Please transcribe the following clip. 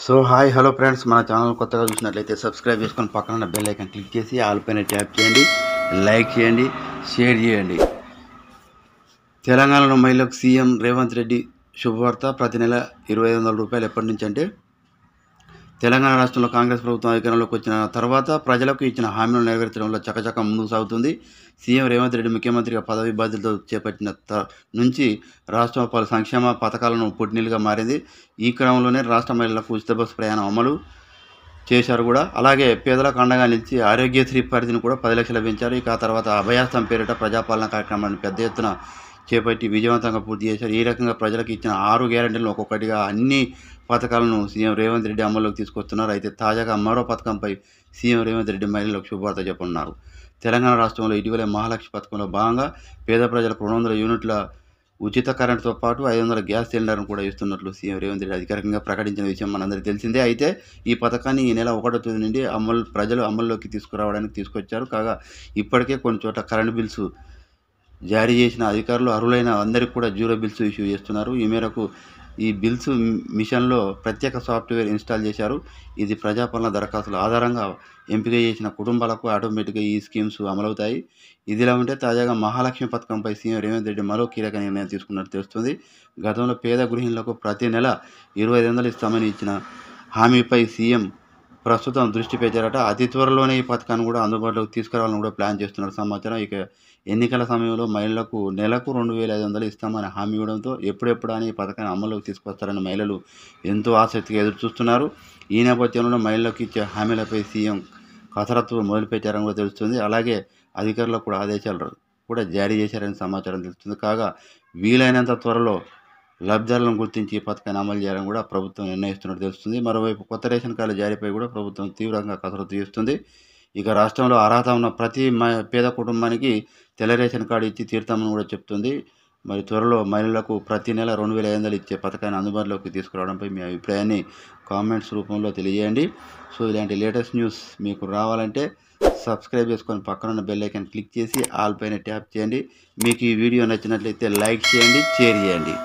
So hi hello friends, మన channel కొత్తగా చూసినట్లయితే సబ్స్క్రైబ్ చేసుకొని పక్కన బెల్ ఐకాన్ క్లిక్ చేసి ఆల్ పైన ట్యాప్ చేయండి, లైక్ చేయండి, షేర్ చేయండి. తెలంగాణలో మహిళలకు సీఎం రేవంత్ రెడ్డి శుభవార్త. ప్రతి నెల 2500 రూపాయలు. ఎప్పటి నుంచి అంటే తెలంగాణ రాష్ట్రంలో కాంగ్రెస్ ప్రభుత్వం అధికారంలోకి వచ్చిన తర్వాత ప్రజలకు ఇచ్చిన హామీలను నెరవేర్చడంలో చకచక ముందుకు సాగుతుంది. సీఎం రేవంత్ రెడ్డి ముఖ్యమంత్రిగా పదవి బాధ్యతలు చేపట్టిన నుంచి రాష్ట్రం పలు సంక్షేమ పథకాలను పుట్టినీలుగా మారింది. ఈ క్రమంలోనే రాష్ట్ర మహిళలకు ఉచిత బస్సు ప్రయాణం అమలు చేశారు కూడా. అలాగే పేదలకు అండగా నిలిచి ఆరోగ్యశ్రీ పరిధిని కూడా 10 లక్షలు పెంచారు. ఇక ఆ తర్వాత అభయాస్తం పేరిట ప్రజాపాలన కార్యక్రమాన్ని పెద్ద ఎత్తున చేపట్టి విజయవంతంగా పూర్తి చేశారు. ఈ రకంగా ప్రజలకు ఇచ్చిన 6 గ్యారెంటీలను ఒక్కొక్కటిగా అన్ని పథకాలను సీఎం రేవంత్ రెడ్డి అమల్లోకి తీసుకొస్తున్నారు. అయితే తాజాగా మరో పథకంపై సీఎం రేవంత్ రెడ్డి మహిళలకు శుభవార్త చెప్పనున్నారు. తెలంగాణ రాష్ట్రంలో ఇటీవలే మహాలక్ష్మి పథకంలో భాగంగా పేద ప్రజలకు 200 యూనిట్ల ఉచిత కరెంటుతో పాటు 500 గ్యాస్ సిలిండర్ను కూడా ఇస్తున్నట్లు సీఎం రేవంత్ రెడ్డి అధికారికంగా ప్రకటించిన విషయం మనందరికీ తెలిసిందే. అయితే ఈ పథకాన్ని ఈ నెల 1వ తేదీ నుండి ప్రజలు అమల్లోకి తీసుకురావడానికి తీసుకొచ్చారు. కాగా ఇప్పటికే కొన్ని చోట్ల కరెంటు బిల్స్ జారీ చేసిన అధికారులు అర్హులైన అందరికీ కూడా జీరో బిల్స్ ఇష్యూ చేస్తున్నారు. ఈ మేరకు ఈ బిల్స్ మిషన్లో ప్రత్యేక సాఫ్ట్వేర్ ఇన్స్టాల్ చేశారు. ఇది ప్రజాపాలన దరఖాస్తుల ఆధారంగా ఎంపిక చేసిన కుటుంబాలకు ఆటోమేటిక్గా ఈ స్కీమ్స్ అమలవుతాయి. ఇదిలా ఉంటే తాజాగా మహాలక్ష్మి పథకంపై సీఎం రేవంత్ రెడ్డి మరో కీలక నిర్ణయం తీసుకున్నట్టు తెలుస్తుంది. గతంలో పేద గృహిణులకు ప్రతి నెల 2500 ఇస్తామని ఇచ్చిన హామీపై సీఎం ప్రస్తుతం దృష్టి పెట్టారట. అతి త్వరలోనే ఈ పథకాన్ని కూడా అందుబాటులోకి తీసుకురావాలని కూడా ప్లాన్ చేస్తున్నారు సమాచారం. ఇక ఎన్నికల సమయంలో మహిళలకు నెలకు 2500 ఇస్తామని హామీ ఇవ్వడంతో ఎప్పుడెప్పుడు అని ఈ పథకాన్ని అమల్లోకి తీసుకొస్తారని మహిళలు ఎంతో ఆసక్తిగా ఎదురుచూస్తున్నారు. ఈ నేపథ్యంలో మహిళలకు ఇచ్చే హామీలపై సీఎం కసరత్తు మొదలుపెట్టారని కూడా తెలుస్తుంది. అలాగే అధికారులకు కూడా ఆదేశాలు కూడా జారీ చేశారని సమాచారం తెలుస్తుంది. కాగా వీలైనంత త్వరలో లబ్ధిదారులను గుర్తించి ఈ పథకాన్ని అమలు చేయాలని కూడా ప్రభుత్వం నిర్ణయిస్తున్నట్టు తెలుస్తుంది. మరోవైపు కొత్త రేషన్ కార్డుల జారీపై కూడా ప్రభుత్వం తీవ్రంగా కసరత్తు చేస్తుంది. ఇక రాష్ట్రంలో అర్హత ఉన్న ప్రతి పేద కుటుంబానికి తెల్ల రేషన్ కార్డు ఇచ్చి తీర్థమని కూడా చెప్తుంది. మరి త్వరలో మహిళలకు ప్రతి నెల 2500 ఇచ్చే పథకాన్ని అందుబాటులోకి తీసుకురావడంపై మీ అభిప్రాయాన్ని కామెంట్స్ రూపంలో తెలియజేయండి. సో ఇలాంటి లేటెస్ట్ న్యూస్ మీకు రావాలంటే సబ్స్క్రైబ్ చేసుకొని పక్కన బెల్ ఐకాన్ క్లిక్ చేసి ఆల్ పైన ట్యాప్ చేయండి. మీకు ఈ వీడియో నచ్చినట్లయితే లైక్ చేయండి, షేర్ చేయండి.